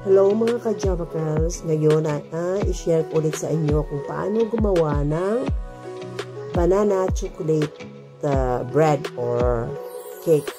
Hello mga ka-Java girls! Ngayon i-share ko ulit sa inyo kung paano gumawa ng banana chocolate bread or cake.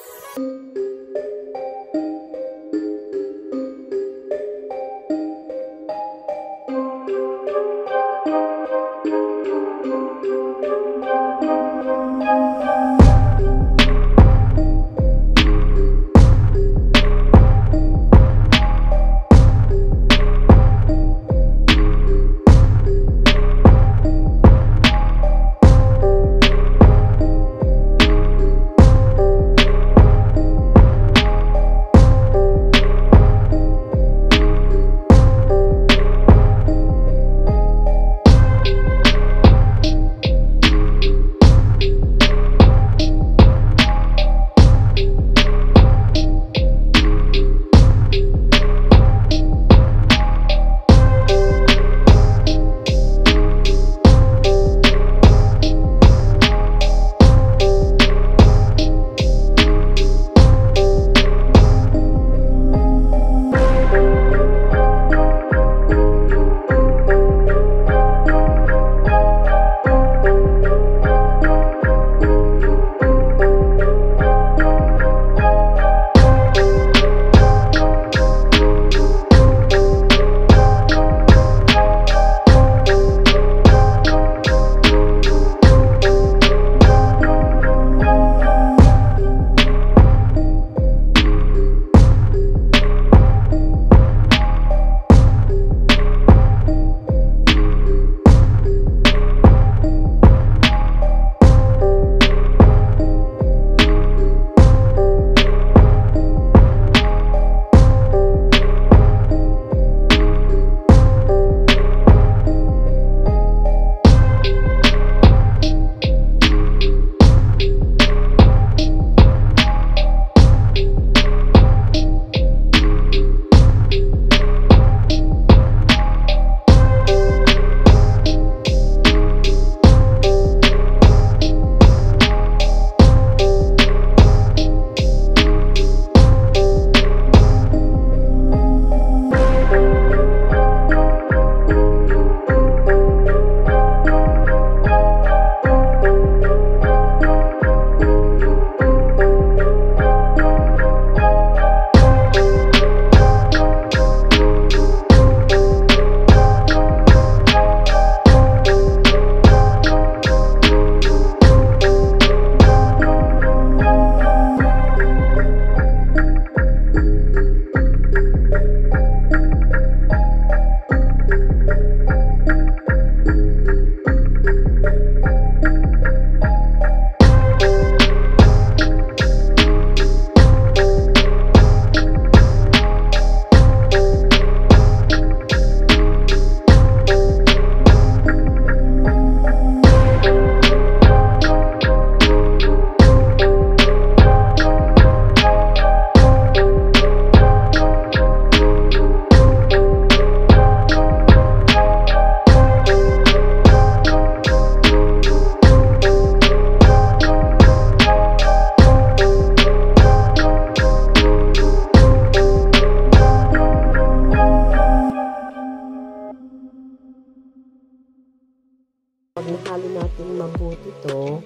Pag nahalo natin mabuti ito,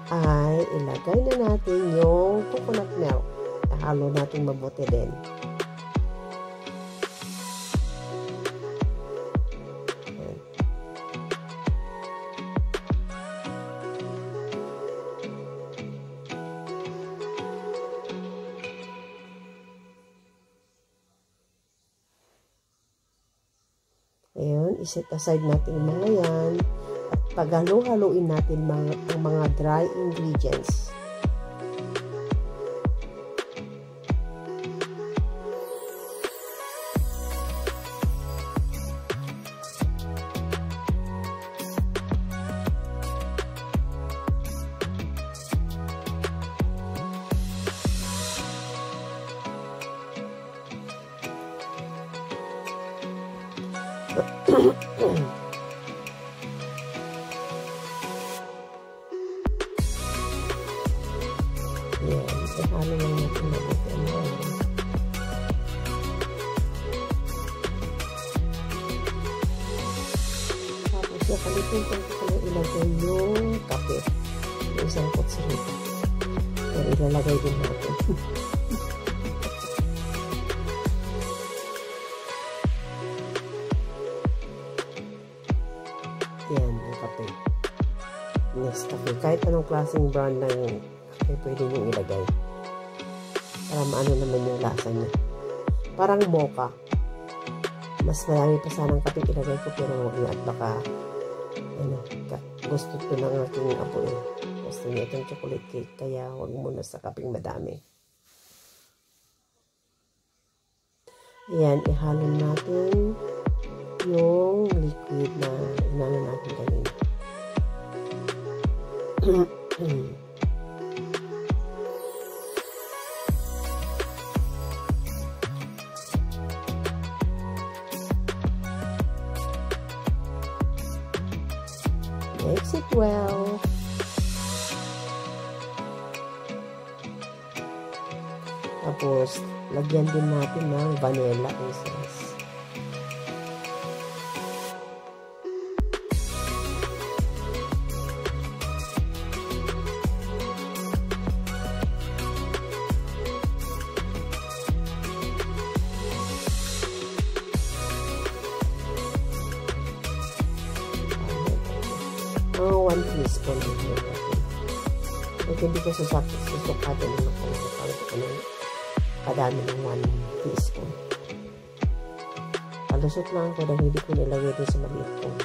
ay ilagay na natin yung coconut milk. Nahalo natin mabuti din. Ayan, iset aside natin yung mga yan at paghalo-haloin natin ang mga dry ingredients. Yan, ihalo lang natin mabuti. Nakalimutan ko pala ilagay yung kape. Yung isang kutsarita. Pero ilalagay din natin. Yan, ang kape. Next kape. Kahit anong klaseng brand ng kape, pwede nyo ilagay. Para maano naman yung lasa niya. Parang mocha. Mas marami pa sanang kape ilagay ko, pero huwag na. At baka, ano, gusto ito ng aking apo eh. Gusto niya itong chocolate cake, kaya huwag muna sa kapeng madami. Ayan, ihalo natin yung liquid na inano natin kanina. Mix it well. Tapos, lagyan din natin ng vanilla essence. Oh, 1 teaspoon din natin. At hindi ko susukatin naman kung kadami ng 1 teaspoon. Palusot lang ako dahil hindi ko nilagay din sa maliit kong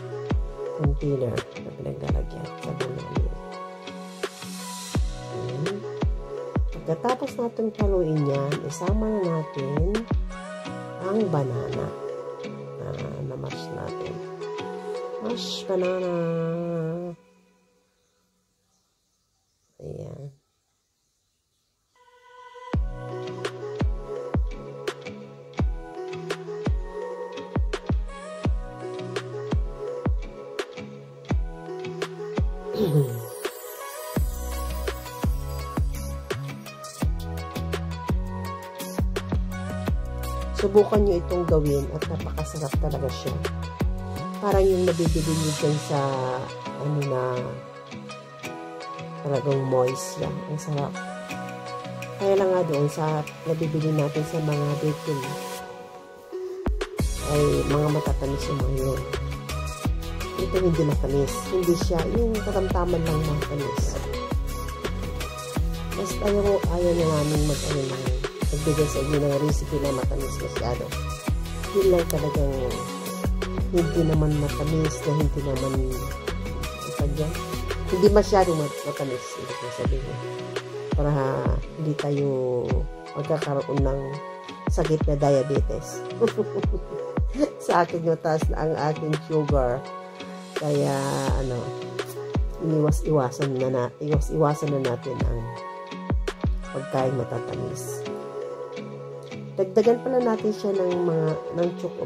container na pinaglalagyan sa bunali. Pagkatapos natin haluin yan, isama na natin ang banana na mash natin. Mash banana. Ayan. Subukan nyo itong gawin at napakasarap talaga siya. Parang yung nabibili nyo dyan sa ano na talagang moist lang. Ang sarap. Kaya lang nga doon sa nabibili natin sa mga bakery ay mga matatamis yung mga yun. Ito hindi matamis. Hindi siya yung katamtaman lang matamis. Basta ayaw na namin magbigay sa inyo ng recipe na matamis masyado. Yun lang talagang hindi naman matamis na hindi naman hindi masyadong matamis. Hindi ko sabihin. Para hindi tayo magkakaroon ng sakit na diabetes. Sa akin mataas na ang aking sugar. Kaya iwas-iwasan na natin ang pagkain matatamis. Dagdagan pala natin siya ng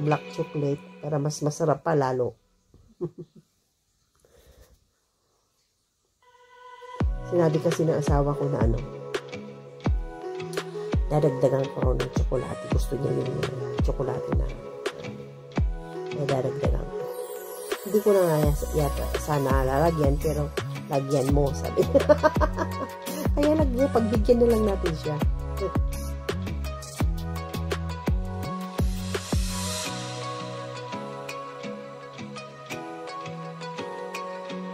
black chocolate para mas masarap pa lalo. Sinabi kasi ng asawa ko na dadagdagan ko raw ng tsokolate. Gusto niya yung tsokolate na dadagdagan ko. Hindi ko na yata sana lalagyan, pero lagyan mo, sabi. Kaya pagbigyan na lang natin siya.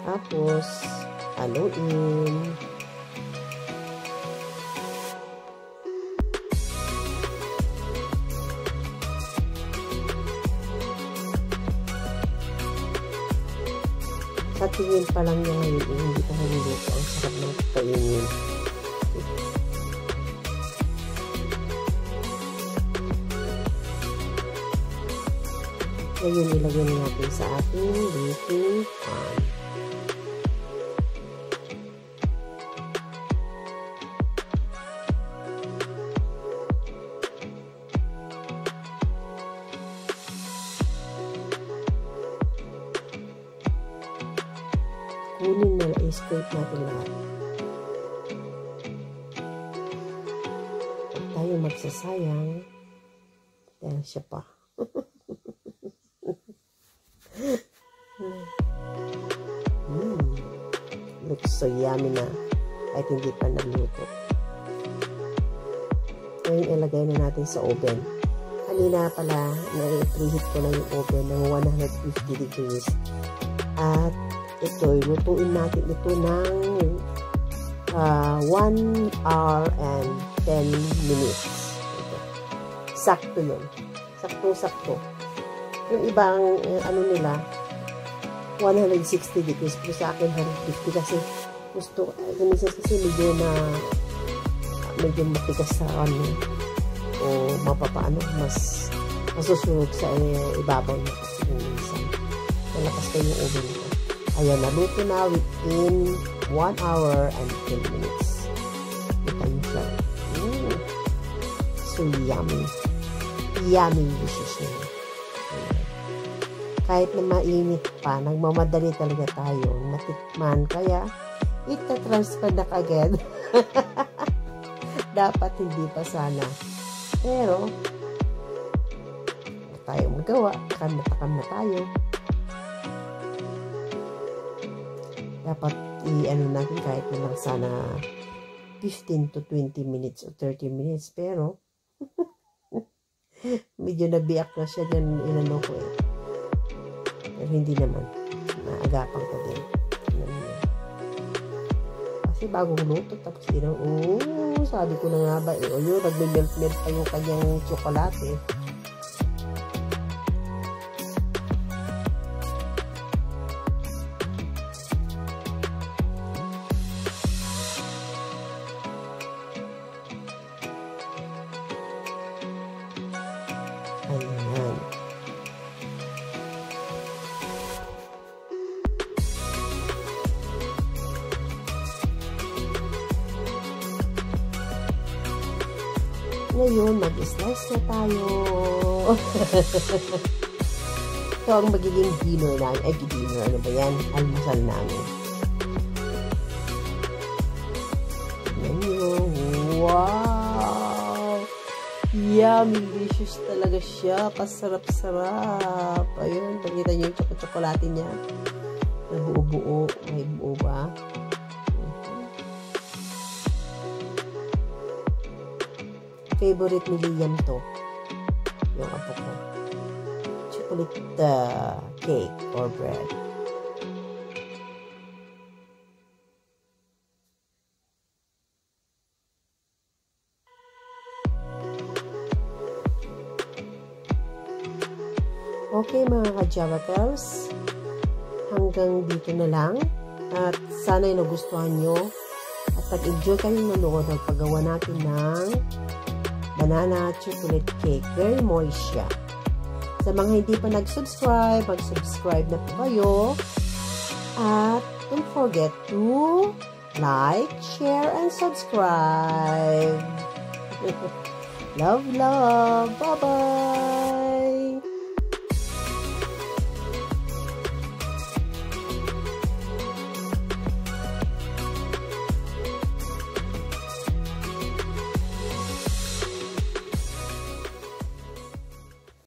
Tapos, haluin. Sa tingin pa lang niya ngayon, hindi pa naluluto. Ang sarap ng kainin. Ngayon, ilagyan natin sa ating baking pan. Kunin na i-scrape natin lahat. Huwag tayo magsasayang. Dahil siya pa. looks so yummy na kahit hindi pa naluto. Ngayon, ilagay na natin sa oven. Kanina pala, na-preheat ko na yung oven ng 150 degrees. At ito, lutuin natin ito ng 1 hour and 10 minutes. Ito. Sakto yun. Sakto-sakto. Yung ibang, ano nila, 160 degrees. Pero sa akin, 150 kasi gusto, minsan kasi medyo matigas sa ano, o mapapaano, mas masusunod sa ibabaw niya kasi minsan. Malakas kayo yung oven ko. Ayan, naluto na within 1 hour and 10 minutes. Kita nyo siya. So yummy. Yummy dishes niya. Kahit na mainit pa, nagmamadali talaga tayo natikman. Kaya, ita-transfer na kagad. Dapat hindi pa sana. Pero, tayo magawa. Takam na tayo. Dapat i-ano natin kahit naman sana 15 to 20 minutes or 30 minutes. Pero, medyo nabiyak na siya dyan inano ko eh. Pero hindi naman. Naagapan ko din. Kasi bagong luto. Tapos sabi ko na nga ba, yun, nagme-melt-melt pa yung kanyang tsokolate. Ayan. Ngayon, mag-slice na tayo. Ito ang magiging dinner namin. Ay, dinner. Ano ba yan? Almusal namin. Tignan nyo. Wow! Yummy delicious talaga siya. Kasarap-sarap. Ayun, pagkita nyo yung chocolate niya. Nabuo-buo. May buo ba? Favorite ni Liam to. Yung apo ko. Chocolate cake or bread. Okay mga ka-Java Girls. Hanggang dito na lang. At sana'y nagustuhan nyo. At nag-enjoy kayong manood ng paggawa natin ng banana chocolate cake. Very moist siya. Sa mga hindi pa nag-subscribe, mag-subscribe na po kayo. At don't forget to like, share, and subscribe. Love, love. Bye-bye.